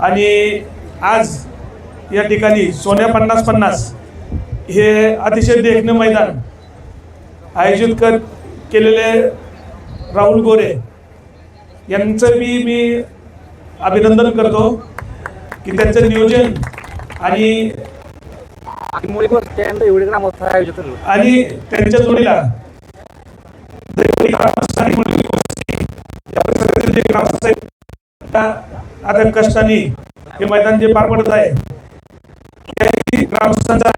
आणि आज या ठिकाणी सोन्या 50-50 हे अतिशय देखणं मैदान आयोजित केलेले राहुल गोरे यांचं मी अभिनंदन करतो की त्यांचं नियोजन आणि त्यांच्या जोडीला आता कष्टाने हे मैदान जे पार पडत आहे ग्रामस्थांचा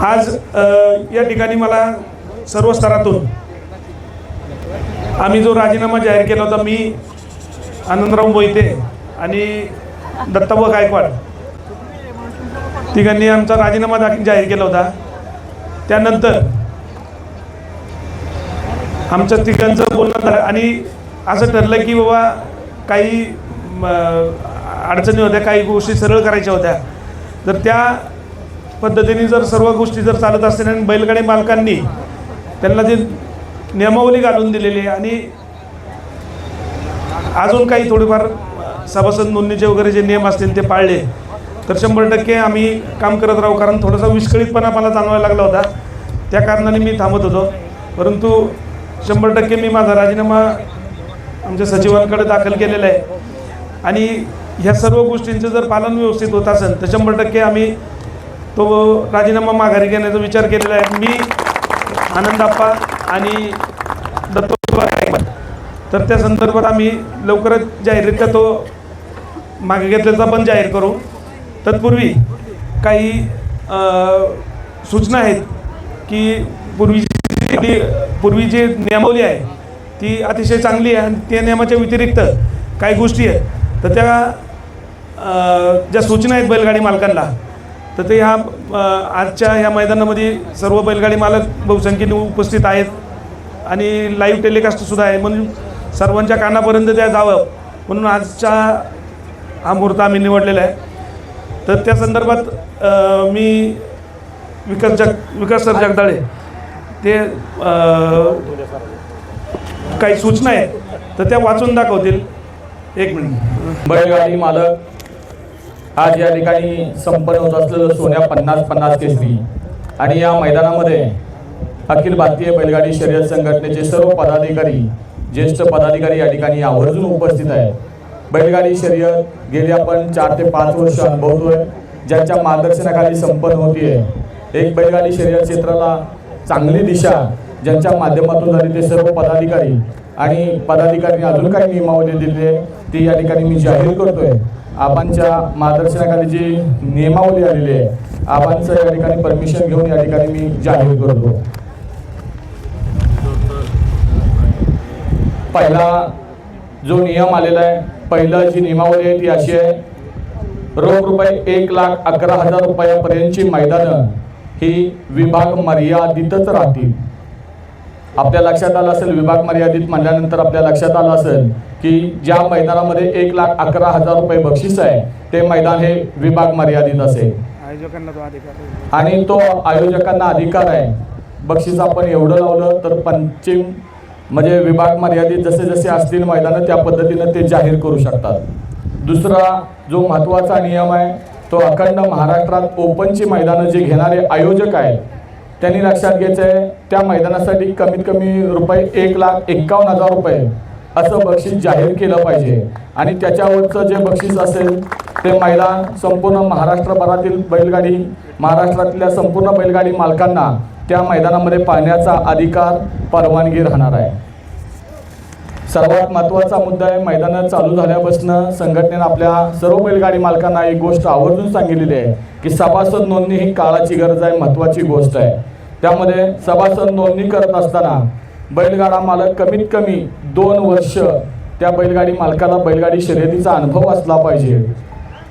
आज या ठिकाणी मला सर्व स्तरातून आम्ही जो राजीनामा जाहीर केला होता, मी आनंदराव मोहिते आणि दत्ताभाऊ गायकवाड तिघांनी आमचा राजीनामा जाहीर केला होता. त्यानंतर आमच्या तिघांचं बोलणं झालं आणि असं ठरलं की बाबा काही अडचणी होत्या, काही गोष्टी सरळ करायच्या होत्या. तर त्या पद्धतीने जर सर्व गोष्टी जर चालत असतील आणि बैलगाडी मालकांनी त्यांना जे नियमावली घालून दिलेली आणि अजून काही थोडेफार सभासद नोंदणीचे वगैरे जे नियम असतील ते पाळले तर 100% आम्ही काम करत राहू. कारण थोडासा विस्कळीतपणा मला जाणवायला लागला होता, त्या कारणाने मी थांबत होतो. परंतु 100% मी माझा राजीनामा आमच्या सचिवांकडे दाखल केलेला आहे आणि ह्या सर्व गोष्टींचं जर पालन व्यवस्थित होत असेल तर 100% आम्ही तो राजीनामा माघारी घेण्याचा विचार केलेला आहे. मी आनंदाप्पा आणि दत्ताभाऊ तर त्या संदर्भात आम्ही लवकरच जाहीररित्या तो मागे घेतल्याचा पण जाहीर करू. तत्पूर्वी काही सूचना आहेत की पूर्वी जी नियमावली आहे ती अतिशय चांगली आहे आणि त्या नियमाच्या व्यतिरिक्त काही गोष्टी आहेत तर त्या ज्या सूचना आहेत बैलगाडी मालकांना तर ते ह्या आजच्या ह्या मैदानामध्ये सर्व बैलगाडी मालक बहुसंख्येने उपस्थित आहेत आणि लाईव्ह टेलिकास्टसुद्धा आहे म्हणून सर्वांच्या कानापर्यंत त्या जावं म्हणून आजचा हा मुहूर्त आम्ही निवडलेला आहे. तर त्या संदर्भात मी विकास सर जगदाळे ते काही सूचना आहेत तर त्या वाचून दाखवतील. एक मिनिट. बैलगाडी मालक आज या ठिकाणी संपन्न होत असलेलं सोन्या 50-50 केसरी आणि या मैदानामध्ये अखिल भारतीय बैलगाडी शर्यत संघटनेचे सर्व पदाधिकारी ज्येष्ठ पदाधिकारी या ठिकाणी आवर्जून उपस्थित आहेत. बैलगाडी शर्यत गेली आपण 4 ते 5 वर्ष अनुभवतोय, ज्यांच्या मार्गदर्शनाखाली संपन्न होतीये. एक बैलगाडी शर्यत क्षेत्राला चांगली दिशा ज्यांच्या माध्यमातून झाली ते सर्व पदाधिकारी आणि पदाधिकाऱ्यांनी अजून काही नियमावली दिली आहे ती या ठिकाणी मी जाहीर करतोय. आबांच्या मार्गदर्शनाखाली जी नियमावली आलेली आहे आबांचं या ठिकाणी परमिशन घेऊन या ठिकाणी मी जाहीर करतो. पहिला जो नियम आलेला आहे, पहिलं जी नियमावली आहे ती अशी आहे, रोख रुपये 1,11,000 रुपयापर्यंतची मैदानं ही विभाग मर्यादितच राहतील. आपल्या लक्षात आलं असेल, विभाग मर्यादित म्हणल्यानंतर आपल्या लक्षात आलं असेल की ज्या मैदानामध्ये 1,11,000 रुपये बक्षीस आहे ते मैदान हे विभाग मर्यादित असेल आणि तो आयोजकांना अधिकार आहे. बक्षीस आपण एवढं लावलं तर पंचम म्हणजे विभाग मर्यादित जसे जसे असतील मैदानं त्या पद्धतीनं ते जाहीर करू शकतात. दुसरा जो महत्त्वाचा नियम आहे तो अखंड महाराष्ट्रात ओपनची मैदानं जे घेणारे आयोजक आहेत त्यांनी लक्षात घ्यायचं आहे त्या मैदानासाठी कमीत कमी रुपये 1,51,000 रुपये असं बक्षीस जाहीर केलं पाहिजे आणि त्याच्यावरचं जे बक्षीस असेल ते मैदान संपूर्ण महाराष्ट्रभरातील बैलगाडी महाराष्ट्रातल्या संपूर्ण बैलगाडी मालकांना त्या मैदानामध्ये पाहण्याचा अधिकार परवानगी राहणार आहे. सर्वात महत्त्वाचा मुद्दा आहे, मैदानं चालू झाल्यापासून संघटनेने आपल्या सर्व बैलगाडी मालकांना एक गोष्ट आवर्जून सांगितलेली आहे की सभासद नोंदणी ही काळाची गरज आहे, महत्त्वाची गोष्ट आहे. त्यामध्ये सभासद नोंदणी करत असताना बैलगाडा मालक कमीत कमी 2 वर्ष त्या बैलगाडी मालकाला बैलगाडी शर्यतीचा अनुभव असला पाहिजे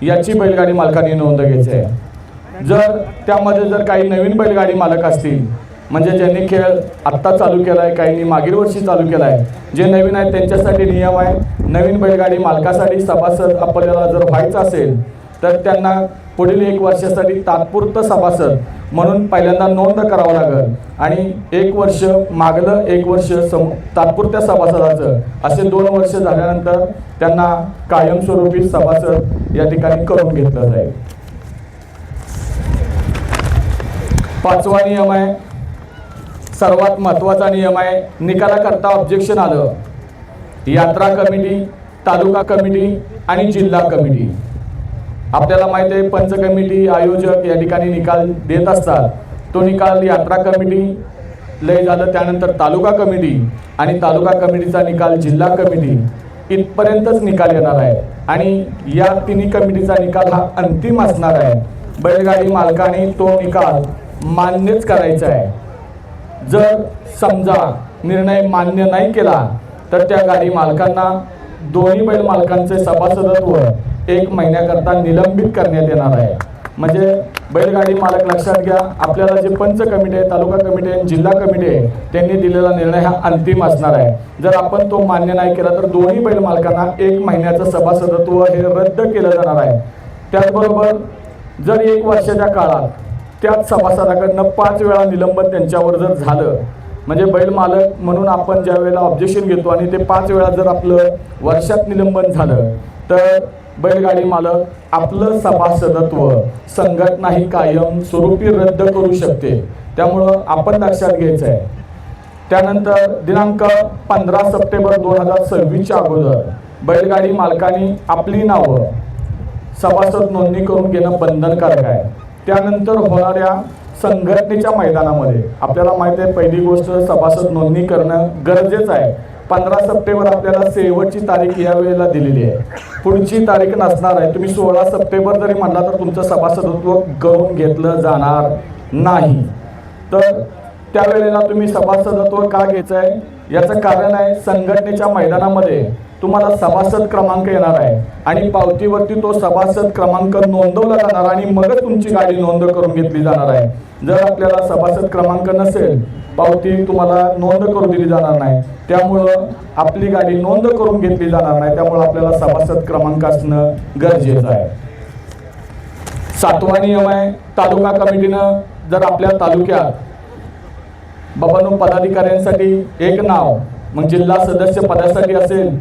याची बैलगाडी मालकांनी नोंद घ्यायची आहे. जर त्यामध्ये जर काही नवीन बैलगाडी मालक असतील म्हणजे ज्यांनी खेळ आत्ता चालू केला आहे, काहींनी मागील वर्षी चालू केला आहे, जे नवीन आहेत त्यांच्यासाठी नियम आहे. नवीन बैलगाडी मालकासाठी सभासद आपल्याला जर व्हायचं असेल तर त्यांना पुढील 1 वर्षासाठी तात्पुरतं सभासद म्हणून पहिल्यांदा नोंद करावं लागेल आणि 1 वर्ष मागलं 1 वर्ष तात्पुरत्या सभासदाचं असे 2 वर्ष झाल्यानंतर त्यांना कायमस्वरूपी सभासद या ठिकाणी करून घेतलं जाईल. 5वा नियम आहे, सर्वात महत्त्वाचा नियम आहे, निकालाकरता ऑब्जेक्शन आलं, यात्रा कमिटी, तालुका कमिटी आणि जिल्हा कमिटी. आपल्याला माहिती आहे पंच कमिटी आयोजक या ठिकाणी निकाल देत असतात. तो निकाल यात्रा कमिटी लय झालं, त्यानंतर तालुका कमिटी आणि तालुका कमिटीचा निकाल जिल्हा कमिटी इथपर्यंतच निकाल येणार आहे आणि या तिन्ही कमिटीचा निकाल हा अंतिम असणार आहे. बैलगाडी मालकाने तो निकाल मान्यच करायचा आहे. जर समजा निर्णय मान्य नाही केला तर त्या गाडी मालकांना दोन्ही बैल मालकांचे सभासदत्व 1 महिन्याकरता निलंबित करण्यात येणार आहे. म्हणजे बैलगाडी मालक लक्षात घ्या, आपल्याला जे पंच कमिटी आहे, तालुका कमिटी आहे, जिल्हा कमिटी आहे, त्यांनी दिलेला निर्णय हा अंतिम असणार आहे. जर आपण तो मान्य नाही केला तर दोन्ही बैल मालकांना 1 महिन्याचं सभासदत्व हे रद्द केलं जाणार आहे. त्याचबरोबर जर 1 वर्षाच्या काळात त्याच सभासदाकडनं 5 वेळा निलंबन त्यांच्यावर जर झालं, म्हणजे बैल मालक म्हणून आपण ज्या वेळेला ऑब्जेक्शन घेतो आणि ते 5 वेळा जर आपलं वर्षात निलंबन झालं तर बैलगाडी मालक आपलं सभासदत्व संघटना ही कायम स्वरूपी रद्द करू शकते. त्यामुळं आपण लक्षात घ्यायचं आहे. त्यानंतर दिनांक 15 सप्टेंबर 2026च्या अगोदर बैलगाडी मालकांनी आपली नावं सभासद नोंदणी करून घेणं बंधनकारक आहे. त्यानंतर होणाऱ्या संघटनेच्या मैदानामध्ये आपल्याला माहिती आहे पहिली गोष्ट सभासद नोंदणी करणं गरजेचं आहे. 15 सप्टेंबर आपल्याला शेवटची तारीख या वेळेला दिलेली आहे, पुढची तारीख नसणार आहे. तुम्ही 16 सप्टेंबर जरी म्हणला तर तुमचं सभासदत्व करून घेतलं जाणार नाही. तर त्यावेळेला तुम्ही सभासदत्व का घ्यायचं आहे याचं कारण आहे संघटनेच्या मैदानामध्ये तुम्हाला सभासद क्रमांक येणार आहे आणि पावतीवरती तो सभासद क्रमांक नोंदवला जाणार आणि मगच तुमची गाडी नोंद करून घेतली जाणार आहे. जर आपल्याला सभासद क्रमांक नसेल पावती तुम्हाला नोंद करून दिली जाणार नाही. त्यामुळं आपली गाडी नोंद करून घेतली जाणार नाही. त्यामुळे आपल्याला सभासद क्रमांक असणं गरजेचं आहे. 7वा नियम आहे, तालुका कमिटीनं जर आपल्या तालुक्यात बाबांनो पदाधिकाऱ्यांसाठी 1 नाव, मग जिल्हा सदस्य पदासाठी असेल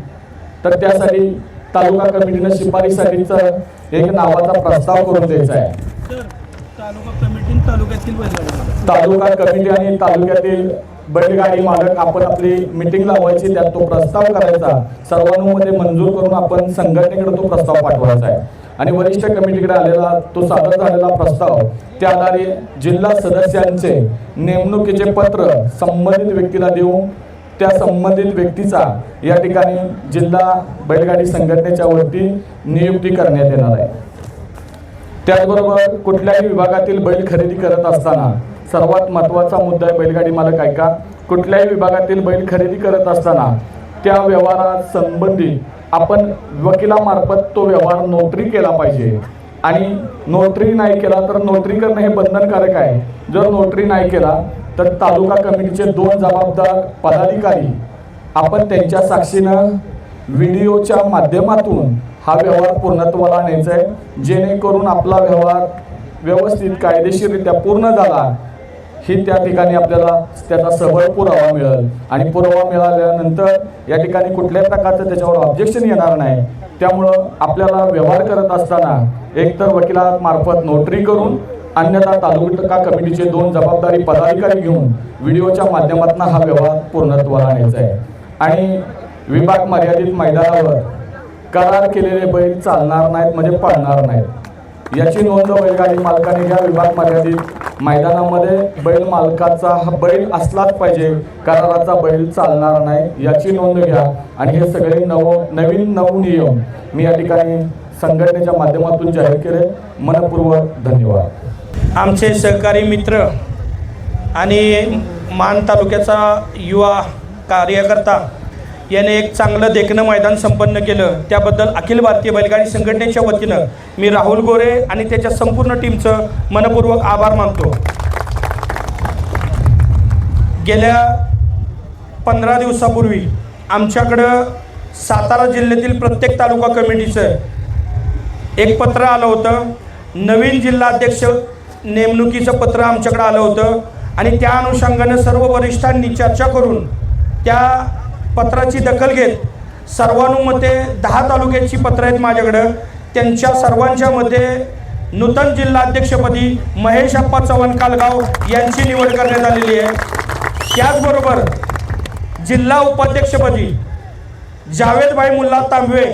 तर त्यासाठी तालुका कमिटीनं शिफारशीसाठीचा 1 नावाचा प्रस्ताव करून द्यायचा आहे. तालुका कमिटी आणि तालुक्यातील बैलगाडी मालक आपण आपली मीटिंग लावायची, त्यात तो प्रस्ताव करायचा, सर्वानुमते मंजूर करून आपण संघटनेकडे तो प्रस्ताव पाठवायचा आहे आणि वरिष्ठ कमिटीकडे आलेला तो सादर झालेला प्रस्ताव त्या आधारे जिल्हा सदस्यांचे नेमणुकीचे पत्र संबंधित व्यक्तीला देऊन त्या संबंधित व्यक्तीचा या ठिकाणी जिल्हा बैलगाडी संघटनेच्या वरती नियुक्ती करण्यात येणार आहे. त्याचबरोबर कुठल्याही विभागातील बैल खरेदी करत असताना सर्वात महत्त्वाचा मुद्दा आहे बैलगाडी मालक ऐका, कुठल्याही विभागातील बैल खरेदी करत असताना त्या व्यवहारात संबंधित आपण वकिलामार्फत तो व्यवहार नोटरी केला पाहिजे आणि नोटरी नाही केला तर नोटरी करणं हे बंधनकारक आहे. जर नोटरी नाही केला तर तालुका कमिटीचे 2 जबाबदार पदाधिकारी आपण त्यांच्या साक्षीनं व्हिडिओच्या माध्यमातून हा व्यवहार पूर्णत्वाला आणायचा आहे, जेणेकरून आपला व्यवहार व्यवस्थित कायदेशीररित्या पूर्ण झाला ही त्या ठिकाणी आपल्याला त्याचा सबळ पुरावा मिळेल आणि पुरावा मिळाल्यानंतर या ठिकाणी कुठल्याही प्रकारचं त्याच्यावर ऑब्जेक्शन येणार नाही. त्यामुळं आपल्याला व्यवहार करत असताना एकतर वकिलामार्फत नोटरी करून अन्यथा तालुका कमिटीचे 2 जबाबदारी पदाधिकारी घेऊन व्हिडिओच्या माध्यमातून हा व्यवहार पूर्णत्वाला आणायचा आहे. आणि विभाग मर्यादित मैदानावर करार केलेले बैल चालणार नाहीत, म्हणजे पळणार नाहीत. याची नोंद बैलगाडी मालकाने घ्या. विभाग मर्यादित मैदानामध्ये बैल मालकाचा हा बैल असलाच पाहिजे, कराराचा बैल चालणार नाही याची नोंद घ्या. आणि हे सगळे नवीन 9 नियम मी या ठिकाणी संघटनेच्या माध्यमातून जाहीर केले. मनपूर्वक धन्यवाद. आमचे सहकारी मित्र आणि मान तालुक्याचा युवा कार्यकर्ता याने एक चांगलं देखणं मैदान संपन्न केलं, त्याबद्दल अखिल भारतीय बैलगाडी संघटनेच्या वतीनं मी राहुल गोरे आणि त्याच्या संपूर्ण टीमचं मनपूर्वक आभार मानतो. गेल्या 15 दिवसापूर्वी आमच्याकडं सातारा जिल्ह्यातील प्रत्येक तालुका कमिटीचं एक पत्र आलं होतं. नवीन जिल्हाध्यक्ष नेमणुकीचं पत्र आमच्याकडे आलं होतं आणि त्या अनुषंगानं सर्व वरिष्ठांनी चर्चा करून त्या पत्राची दखल घेत सर्वानुमते 10 तालुक्याची पत्र आहेत माझ्याकडं. त्यांच्या सर्वांच्या मध्ये नूतन जिल्हा अध्यक्षपदी महेश अप्पा चव्हाण कालगाव यांची निवड करण्यात आलेली आहे. त्याचबरोबर जिल्हा उपाध्यक्षपदी जावेदभाई मुल्ला तांबवे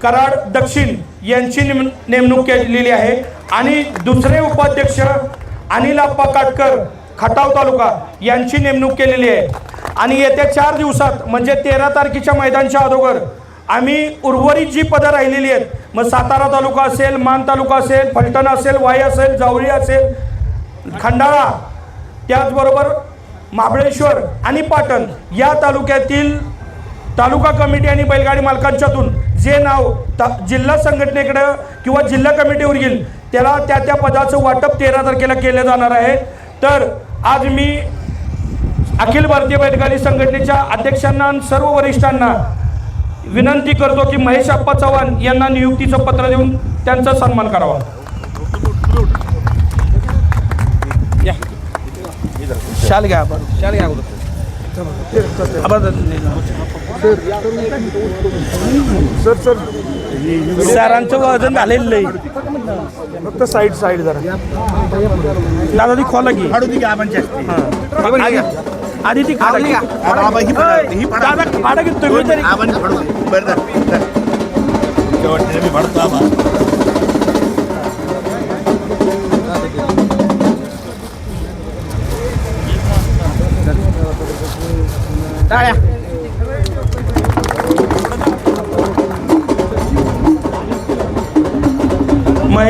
कराड दक्षिण यांची नेमणूक केलेली आहे आणि दुसरे उपाध्यक्ष अनिल अप्पा काटकर खटाव तालुका यांची नेमणूक केलेली आहे. आणि येत्या 4 दिवसात म्हणजे 13 तारखेच्या मैदानच्या अगोदर आम्ही उर्वरित जी पदं राहिलेली आहेत, मग सातारा तालुका असेल, मान तालुका असेल, फलटण असेल, वाई असेल, जावळी असेल, खंडाळा, त्याचबरोबर महाबळेश्वर आणि पाटण या तालुक्यातील तालुका कमिटी आणि बैलगाडी मालकांच्यातून जे नाव जिल्हा संघटनेकडं किंवा जिल्हा कमिटीवर येईल त्याला त्या पदाचं वाटप 13 तारखेला केलं जाणार आहे. तर आज मी अखिल भारतीय बैलगाडी संघटनेच्या अध्यक्षांना आणि सर्व वरिष्ठांना विनंती करतो की महेश अप्पा चव्हाण यांना नियुक्तीचं पत्र देऊन त्यांचा सन्मान करावा. शाल घ्या शाल घ्या सरांचं वजन झालेलं आहे फक्त साईड जरा दादा ती खोला की आधी ती दादा भाडं घेतो तुम्ही तरी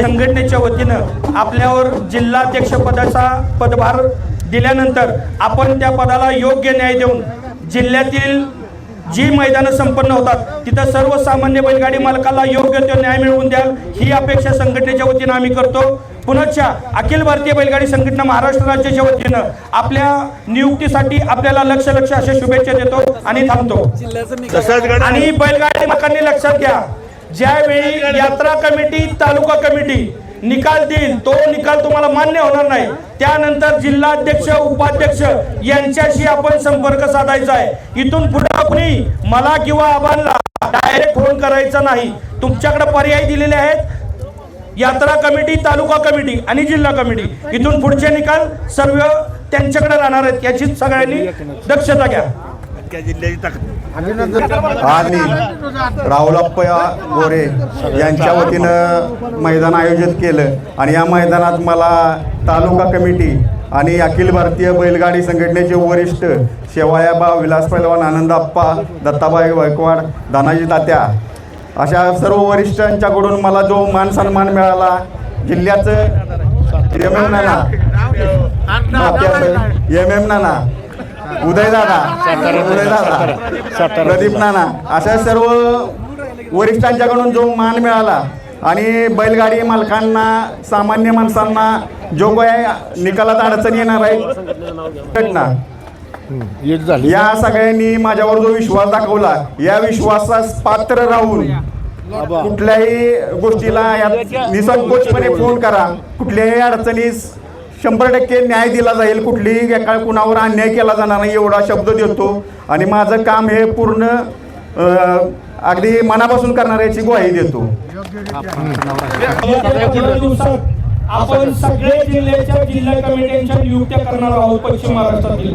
संघटनेच्या वतीनं आपल्यावर जिल्हाध्यक्षपदाचा पदभार दिल्यानंतर आपण त्या पदाला योग्य न्याय देऊन जिल्ह्यातील जी मैदानं संपन्न होतात तिथं सर्वसामान्य बैलगाडी मालकाला योग्य तो न्याय मिळवून द्याल ही अपेक्षा संघटनेच्या वतीनं आम्ही करतो. पुनश्च अखिल भारतीय बैलगाडी संघटना महाराष्ट्र राज्याच्या वतीनं आपल्या नियुक्तीसाठी आपल्याला लक्ष अशा शुभेच्छा देतो आणि थांबतो. आणि बैलगाडी मालकांनी लक्षात घ्या, ज्यावेळी यात्रा कमिटी तालुका कमिटी निकाल देईल तो निकाल तुम्हाला मान्य होणार नाही. त्यानंतर जिल्हाध्यक्ष उपाध्यक्ष यांच्याशी आपण संपर्क साधायचा आहे. इथून पुढे कुणी मला किंवा आबांना डायरेक्ट फोन करायचा नाही. तुमच्याकडे पर्याय दिलेले आहेत, यात्रा कमिटी, तालुका कमिटी आणि जिल्हा कमिटी. इथून पुढचे निकाल सर्व त्यांच्याकडे राहणार आहेत याची सगळ्यांनी दक्षता घ्या. आणि राहुलप्पा गोरे यांच्या वतीनं मैदान आयोजित केलं आणि या मैदानात मला तालुका कमिटी आणि अखिल भारतीय बैलगाडी संघटनेचे वरिष्ठ शेवायाबा, विलास पैलवान, आनंदप्पा, दत्ताबाई गायकवाड, धनाजी तात्या अशा सर्व वरिष्ठांच्याकडून मला जो मान सन्मान मिळाला, जिल्ह्याचं एम एम नाना, उदयदादा, प्रदीप नाना अशा सर्व वरिष्ठांच्याकडून जो मान मिळाला आणि बैलगाडी मालकांना, सामान्य माणसांना जो काय निकालात अडचण येणार आहे या सगळ्यांनी माझ्यावर जो विश्वास दाखवला, या विश्वासास पात्र राहून कुठल्याही गोष्टीला निसंकोचपणे फोन करा. कुठल्याही अडचणीस 100% न्याय दिला जाईल. कुठलीही एका कुणावर अन्याय केला जाणार नाही एवढा शब्द देतो आणि माझं काम हे पूर्ण अगदी मनापासून करणाऱ्याची ग्वाही देतो. आपण सगळे जिल्ह्याच्या जिल्हा कमिट्यांच्या नियुक्त्या करणार आहोत पश्चिम महाराष्ट्रातील.